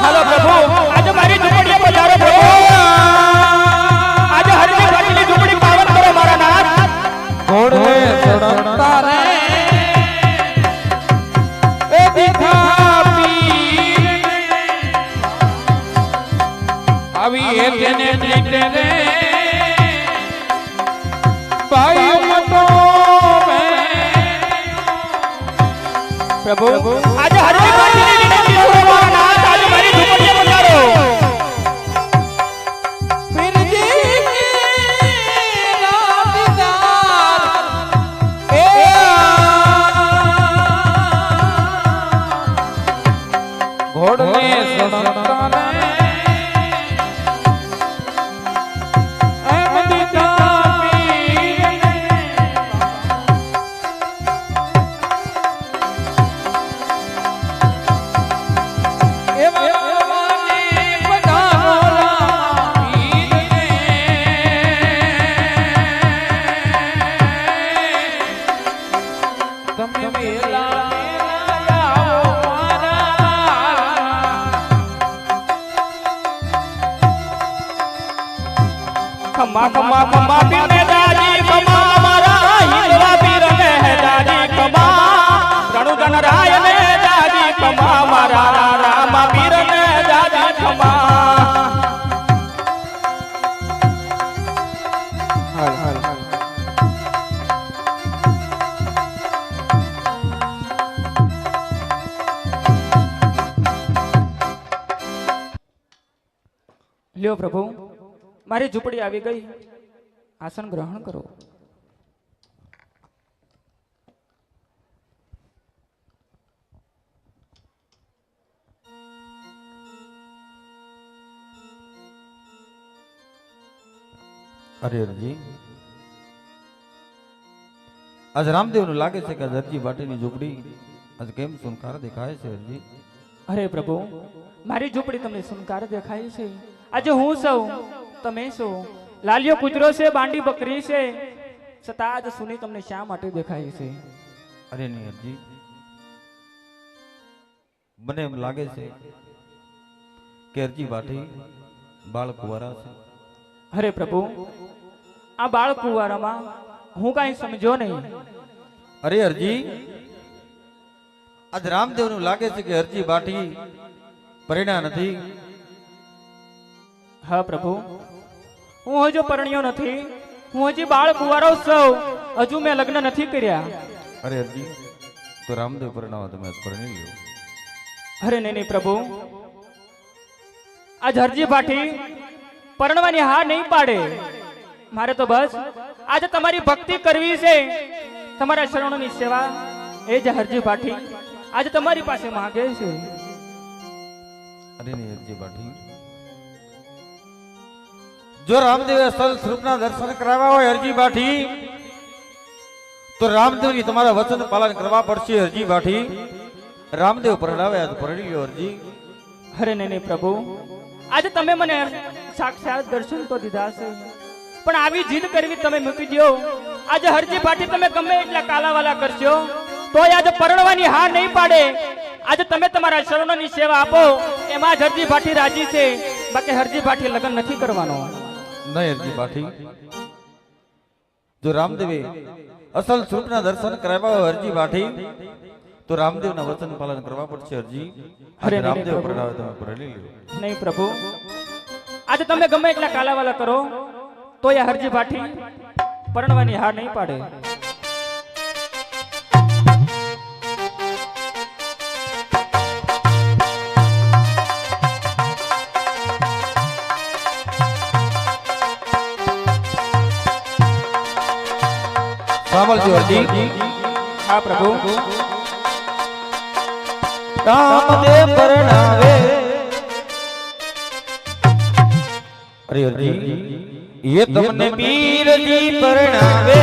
હાલો પ્રભુ આજે મારી ઝૂંપડીએ પધારો પ્રભુ આજે હરજી ભાટીની ઝૂંપડી પાવન કરો મારા નાથ ઘોડે ચડતા રે એ દીધા પીર આવી એ તેને દીટે રે ભાઈ મતો પ્રભુ આજે હરજી ભાટીની વિનંતી કરો મારા નાથ આજે મારી ઝૂંપડીએ પધારો ઘોડને સડતાને એમ દીધા પીરને ખમા ખમા ખમા પીરને દાજી ખમા મારા હિંદવા પીરને દાજી ખમા રણુજન રાયને દાજી ખમા મારા રામા પીરને દાજી ખમા લ્યો પ્રભુ મારી ઝૂંપડી આવી ગઈ આસન ગ્રહણ કરો અરે હરજી આજ રામદેવનું લાગે છે કે આજ હરજી ભાટીની ઝૂંપડી આજ કેમ સુનકાર દેખાય છે હરજી અરે પ્રભુ મારી ઝૂંપડી તમને સુનકાર દેખાય છે આજે હું સૌ તમે છો લાલિયો કૂતરો છે બાંડી બકરી છે છતાં આજ સુની તમને શા માટે દેખાય છે અરે નહીં હરજી, મને એમ લાગે છે કે હરજી ભાટી બાળ કુંવારા છે. અરે પ્રભુ, આ બાળ કુંવારામાં હું કાંઈ સમજો નહીં. અરે હરજી, આજ રામદેવ નું લાગે છે કે હરજી ભાટી પરિણા નથી. હા પ્રભુ, હું હજુ પરણ્યો નથી. હું હજી બાળ કુંવારો છું. હજુ મેં લગ્ન નથી કર્યા. અરે હરજી, તો રામદેવ પરણાવા તમે આજ પરણી લ્યો. અરે નહીં નહીં પ્રભુ, આજ હરજી ભાટી પરણવાની હા નહીં પાડે. મારે તો બસ આજે તમારી ભક્તિ કરવી છે. તમારા શરણોની સેવા એ જ હરજી ભાટી આજે તમારી પાસે માંગે છે. અરે નહીં હરજી ભાટી, જો રામદેવે અસલ સ્વરૂપના દર્શન કરાવ્યા હોય હરજી ભાટી, તો રામદેવની તમારા વચન પાલન કરવા પડશે હરજી ભાટી. રામદેવ પરણાવે આજ પરણી લ્યો હરજી. અરે નહીં નહીં પ્રભુ, આજે તમે મને સાક્ષાત દર્શન તો દીધા છે, પણ આવી જીદ કરવી તમે મૂકી દો. આજે હરજી ભાટી તમે ગમે એટલા કાલાવાલા કરશો તોય આજે પરણવાની હા નહીં પાડે. આજે તમે તમારા શરણોની સેવા આપો એમાં જ હરજી ભાટી રાજી છે. બાકી હરજી ભાટી લગ્ન નથી કરવાનો. નહીં હરજી ભાટી, જો રામદેવે અસલ સ્વરૂપના દર્શન કરાવ્યા હોય હરજી ભાટી, તો રામદેવના વચન પાલન કરવા પડશે હરજી. અરે આજે નહીં, રામદેવ પ્રભુ. પરણાવે તમે પરણી લ્યો. નહીં પ્રભુ, આજે તમે ગમે એટલા કાલાવાલા કરો તોય હરજી ભાટી પરણવાની હા નહીં પાડે. સાંભળજો હરજી. હા પ્રભુ, રામદેવ પરણાવે. અરે હરજી, એ તમને પીરજી પરણાવે.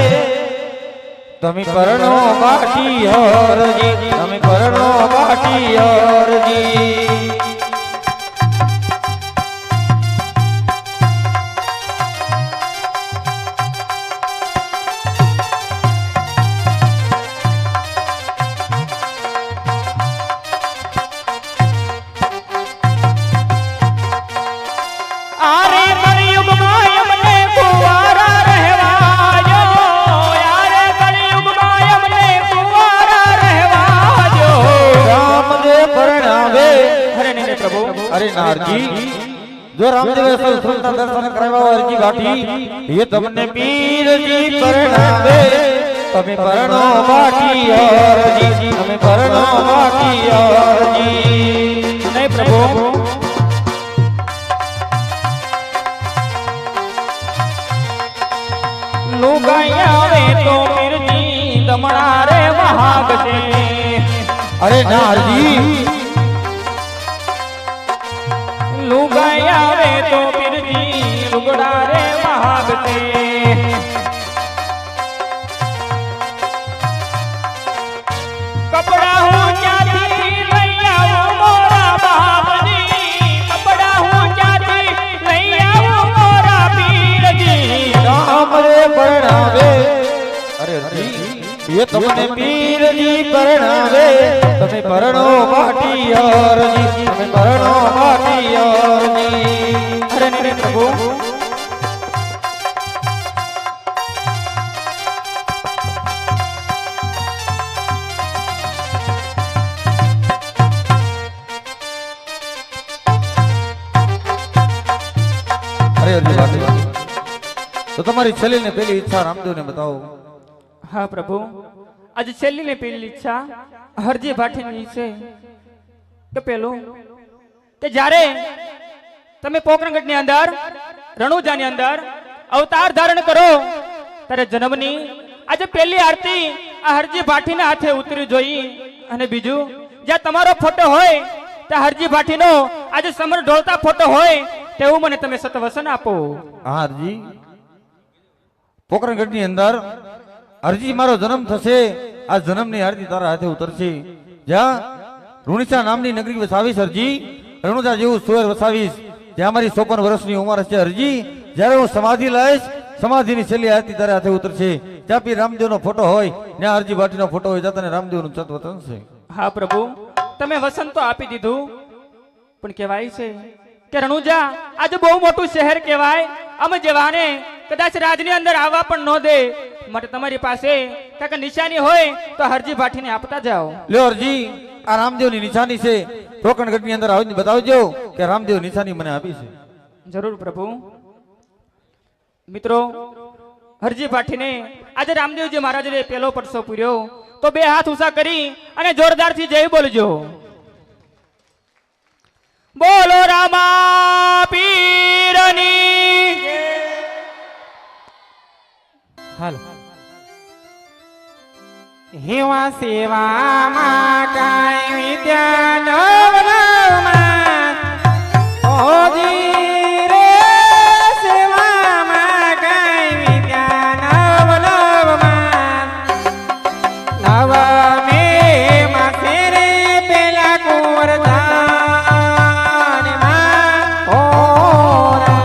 તમે પરણો બાટી હરજી, તમે પરણો બાટી હરજી. આરે કળિયુગમાં અમને કુંવારા રહેવા દો. આરે કળિયુગમાં અમને કુંવારા રહેવા દો. રામદેવ પરણાવે. અરે નહીં નહીં પ્રભુ, અરે નારજી, જો રામદેવે અસલ સ્વરૂપના દર્શન કરાવ્યા હોય હરજી ભાટી, એ તમને પીરજી પરણાવે. તમે પરણો બાટી હરજી, તમે પરણો બાટી હરજી. નહીં પ્રભુ, લુગાઈ આવે તો પીરજી દમણા રે વહાગ છે. અરે નારજી, લુગાઈ આવે તો પીરજી લુગડા રે વહાગ છે. કપડા હું ક્યાંથી લઈ આવું મોરા બાપજી. કપડા હું ક્યાંથી લઈ આવું મોરા પીરજી. રામરે પરણાવે. અરે હરજી, એ તમને પીરજી પરણાવે. તમે પરણો બાટી હરજી, તમે પરણો બાટી હરજી. અરે નહીં પ્રભુ, અરે હરજી ભાટી, તો તમારી છેલ્લી ને પેલી ઈચ્છા રામદેવને બતાવો. હા પ્રભુ, આજે છેલ્લી ને પેલી ઈચ્છા હરજી ભાટીની છે કે પેલું કે જ્યારે તમે પોકરણગઢ ની અંદર રણુજા ની અંદર અવતાર ધારણ કરો ત્યારે જન્મની આજે પહેલી આરતી આ હરજી ભાટીના હાથે ઉતરી જોઈ. અને બીજું, જ્યાં તમારો ફોટો હોય ત્યાં હરજી ભાટીનો આજે સમર ઢોળતા ફોટો હોય તેવું મને તમે સતવસન આપો. હા હરજી, પોકરણગઢ ની અંદર હરજી મારો જન્મ થશે. આ જન્મની આરતી તારા હાથે ઉતરશે. જ્યાં રૂણીસા નામની નગરી વસાવીશ હરજી, રણુજા જેવું સુર વસાવીશ. જ્યાં મારી 54 વર્ષની ઉંમર હશે હરજી, જ્યારે હું સમાધિ લઈશ, સમાધિની છેલ્લી આરતી તારા હાથે ઉતરશે. જ્યાં બી રામદેવનો ફોટો હોય ત્યાં હરજી ભાટીનો ફોટો હોય ત્યાં તને રામદેવનું તત્વ તનશે. હા પ્રભુ, તમે વસન તો આપી દીધું, પણ કહેવાય છે કે રણુજા આજે બહુ મોટું શહેર કહેવાય. અમે જેવાને કદાચ રાજની અંદર આવવા પણ ન દે, માટે તમારી પાસે કાંઈક નિશાની હોય તો હરજી ભાટીને આપતા જાઓ. લ્યો હરજી, આ રામદેવની નિશાની છે. ટોકણગઢની અંદર આવીને બતાવજો કે રામદેવ નિશાની મને આપી છે. જરૂર પ્રભુ. મિત્રો, હરજી ભાટીને આજે રામદેવજી મહારાજે પેલો પડસો પૂર્યો, તો બે હાથ ઊંચા કરી અને જોરદારથી જય બોલજો. બોલો રામા પીરની. હાલ હેવા સેવામાં કાંઈ વિદ્યા નવમાં ઓજી રે સેવામાં કાંઈ વિદ્યા નવમાં નવમે માસે રે પેલા કુંવર ધાનમાં ઓરા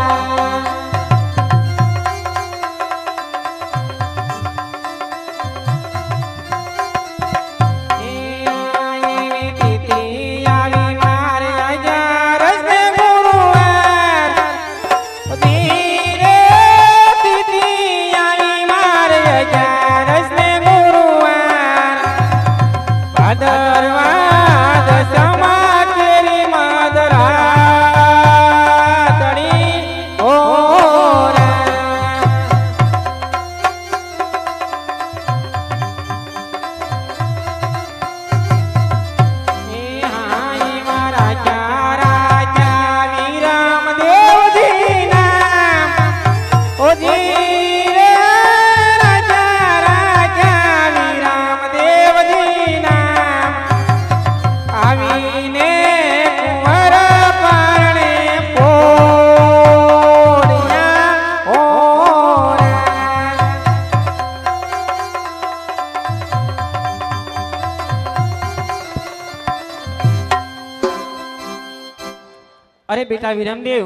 અરે બેટા વિરમદેવ,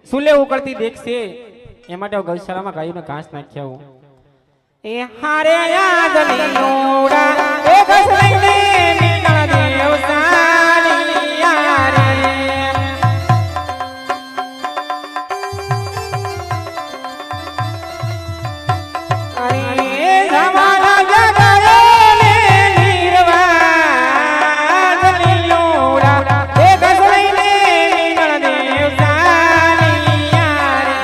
શું લેવું કરતી દેખશે એ માટે ગૌશાળામાં ગાયોને ઘાસ નાખ્યા હું. એ હારે યાદ લીલોડા એ ઘસ લઈને નીકળ દેવ સાલિયા રે અરે જમાના જગાયો ને નિર્વાદ લીલોડા એ ઘસ લઈને નીકળ દેવ સાલિયા રે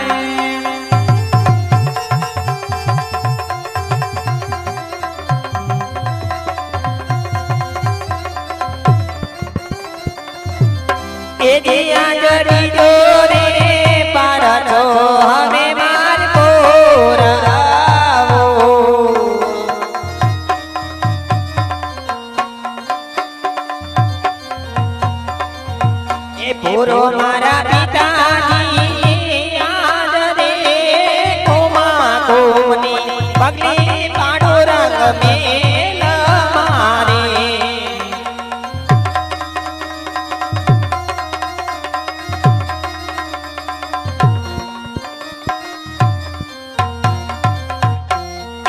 એ દિયા જડી જોરે પાડો હવે માર પોરાવો. એ પૂરો મારા પિતાજી યાદ રે કોમા કોની પગલી પાડો રંગ મેલ મારે.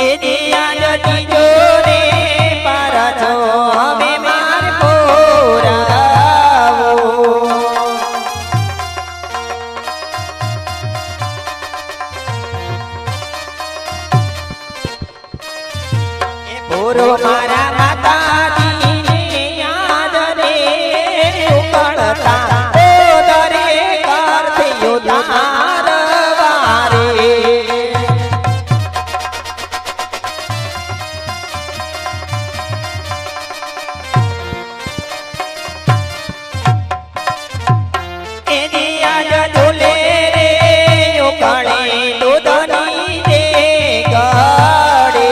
એ દિયા જડી જોરે પાડો હવે માર પોરાવો. એ પૂરો મારા માતાજીને યાદ રે ઉકળતા ઓદરે કરથિયો તાર વારે. એ દિયા ઝૂલે રે ઉકળે દૂધની દે ગાડે.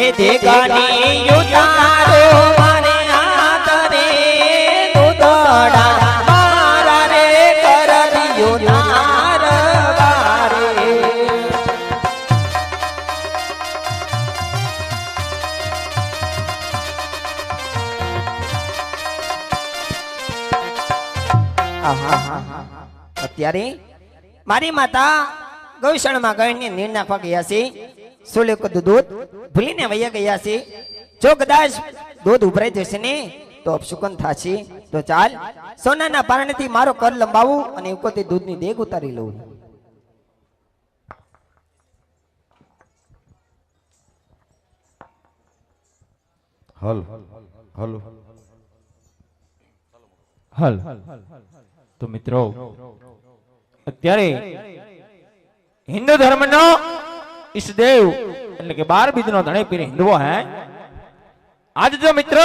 એ દેગાની યુતારો મારે હાથ રે દૂધડા મારા રે કરદિયો તાર વારે. આહા અત્યારે મારી માતા ગૌશાળામાં ગઈને નીર નાખવા ગયા છે. સોલે કદું દૂધ ભૂલીને વયા ગયા છે. જો કદાચ દૂધ ઉભરાઈ જશે ને તો અપશુકન થશે. તો ચાલ સોનાના પારણેથી મારો કર લંબાવું અને ઉકોતી દૂધની દેગ ઉતારી લઉં. હલ હલ હલ તો મિત્રો અત્યારે હિન્દુ ધર્મનો ઈષ્ટદેવ એટલે કે 12 બીજનો ધણી પીર હિન્દુઓ હે આજ જો મિત્ર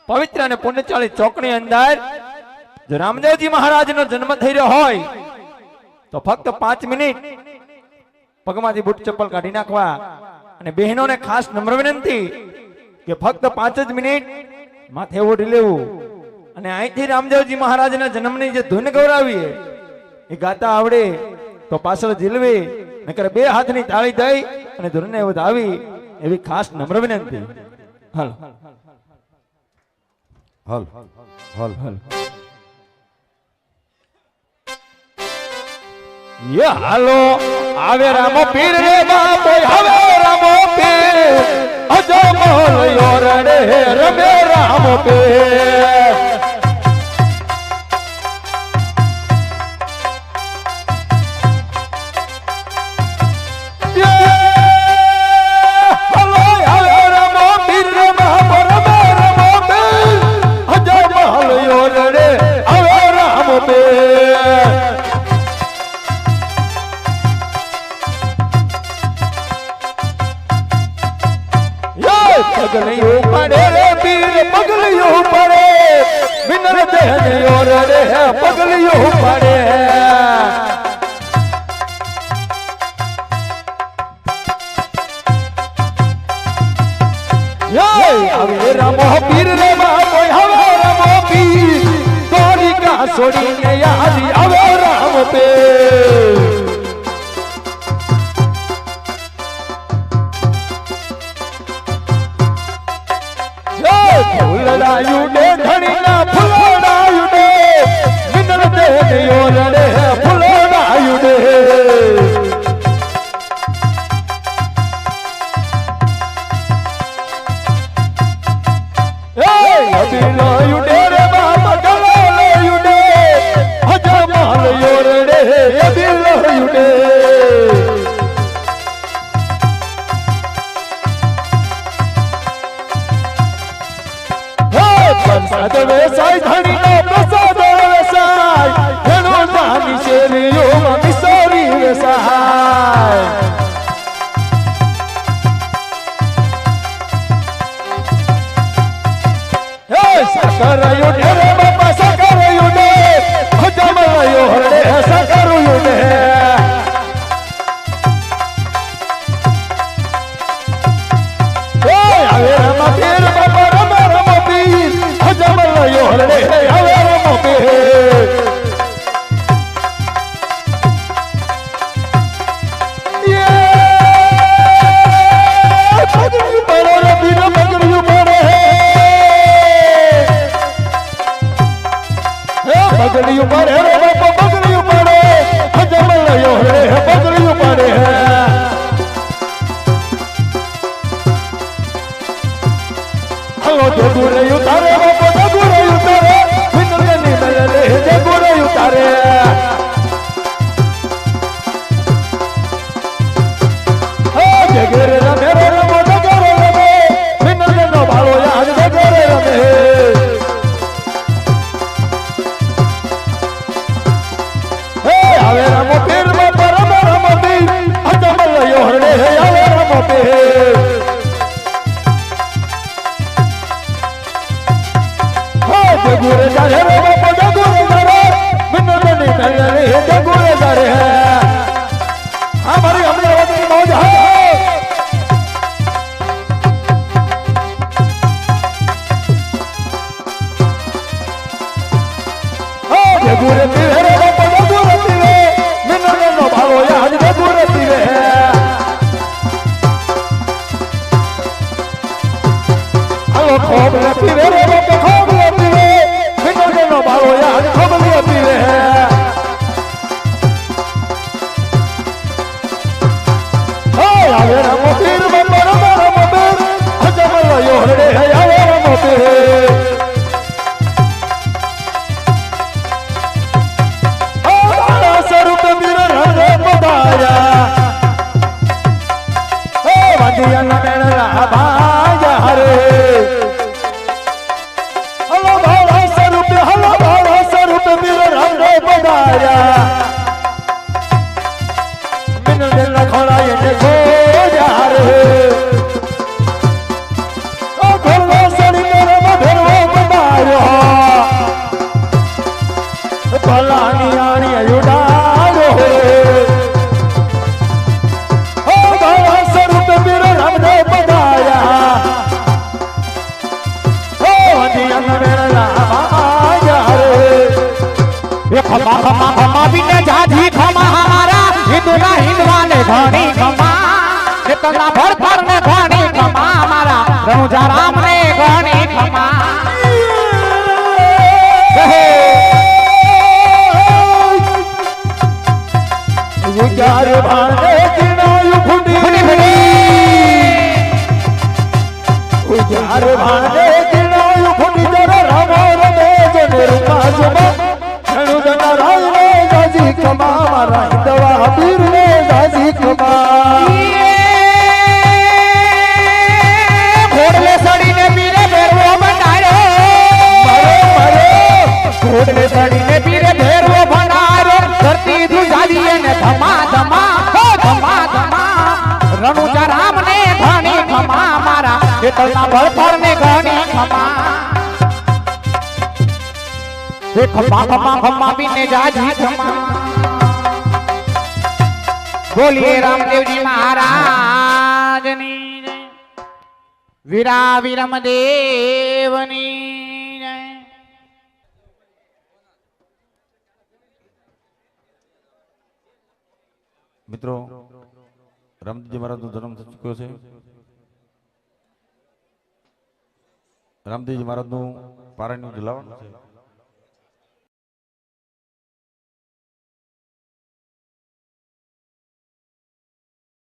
પવિત્ર અને પુણ્યશાળી ચોકની અંદર જો રામદેવજી મહારાજનો જન્મ થઈ રહ્યો હોય તો ફક્ત 5 મિનિટ પગમાંથી બૂટ ચપ્પલ કાઢી નાખવા અને બહેનોને ખાસ નમ્ર વિનંતી કે ફક્ત 5 જ મિનિટ માથે ઓઢી લેવું અને અહીંથી રામદેવજી મહારાજના જન્મની જે ધૂન ગૌરાવીએ એ ગાતા આવડે તો પાછળ ઝીલવી નકર 2 હાથની તાળી દઈ અને ધૂનને વધાવી એવી ખાસ નમ્ર વિનંતી. હાલ હલ હલ હાલ યે હાલો આવે રામો પીર રે બાપો આવે રામો પીર અજમલ યોરડે રમે રામો પીર પગલિયું પડે રે પીર પગલિયું પડે વિનર દેહને ઓરડે પગલિયું પડે હવે રામો પીર રે બાપો હવે રામો પીર તોરી કા છોડીને યાદી હવે રામ પીર ફૂલડાયું ડે ધણીના ફૂલડાયું ડે વિનર દેહને ઓરડે ફૂલડાયું ડે અબીલાયું ડે રે બાપા ગલાલાયું ડે અજમાલ ઓરડે અબીલાયું ડે પ્રસાદ વેસાય ધણીનો પ્રસાદ વેસાય ઘણો જાની શેરીઓમાં મિસરી વેસાય હે સકરાયો ડે રે બાપા સકરાયો ડે હજમલાયો હરડે સકરાયો ડે એ આવે રમા પીર બાપા રમા રમા પીર હજમલાયો હરડે આવે રમા પીર પગલું પડે રે પીર પગલું પડે પગલું પડે રે બાપા પગલું પડે હજમલાયો હરડે પગલું પડે હલો જગુરે ઉતારે બાપા જગુરે ઉતારે વિનરને મેલે જગુરે ઉતારે હે જગરે રમે રે રમો જગરે રમે વિનરને નો ભાળો યાદ જગરે રમે હે આવે રમો પીર બાપા રમો રમો પીર અજમલાયો હરડે આવે રમો પીર જગુરે જારે રે બાપા જગુરે જારે વિનરને મેલે જગુરે જારે हमारी अमरावती की मौज है जगुरे पीवे रे बापा जगुरे पीवे मिनर नो भालो याद जगुरे पीवे हेलो खोबले पीवे रे बापा खोबले पीवे मिनर नो भालो याद खोबले पीवे સ્વરૂપ વીર રંગે પધાર્યા વંદિયાના મેળા ભાયા રે હલો ભાવા સ્વરૂપ વીર રંગે પધાર્યા મિનલ દિલ ખોળાય ને ખોજા રે ઓ ઘોડો સડી મેરે મધરો પધાર્યો ભલાની આણી ઉડાડો ઓ ભાવા સ્વરૂપ વીર રંગે પધાર્યા ઓ વંદિયાના મેળા ભાયા રે એ ખમા ખમા ખમા બીને જાજી ખમા હમારા હિન્દુના હિન્દવાને ઘણી ખમા ચેતના ભરતર ને ઘણી ખમા હમારા રણુજા રામ ને ઘણી ખમા યુગાર ભાને કિનાયું ફૂટી યુગાર ભાને કિનાયું ફૂટી જરા રામો રમે જને રૂપા જમા ઘણું જના રાય ને જાજી કમા મારા હિંદવા વીર ને જાજી કમા ઘોડલે સડીને પીરે ભેરવો બનાર્યો ઘોડલે સડીને પીરે ભેરવો બનાર્યો ધરતી ધ્રુજાવીએ ને ધમા ધમા હો ધમા ધમા રણુજા રામ ને ઘણી ખમા મારા ચેતના ભરતર ને ઘણી ખમા એ ખમા ખમા ખમા બીને જાજી ખમા બોલીએ રામદેવજી મહારાજની જય વીરા વિરમ દેવની જય મિત્રો રામદેવજી મહારાજનો જન્મ થઈ ચૂક્યો છે રામદેવજી મહારાજનું પારાયણ જલાવવાનું છે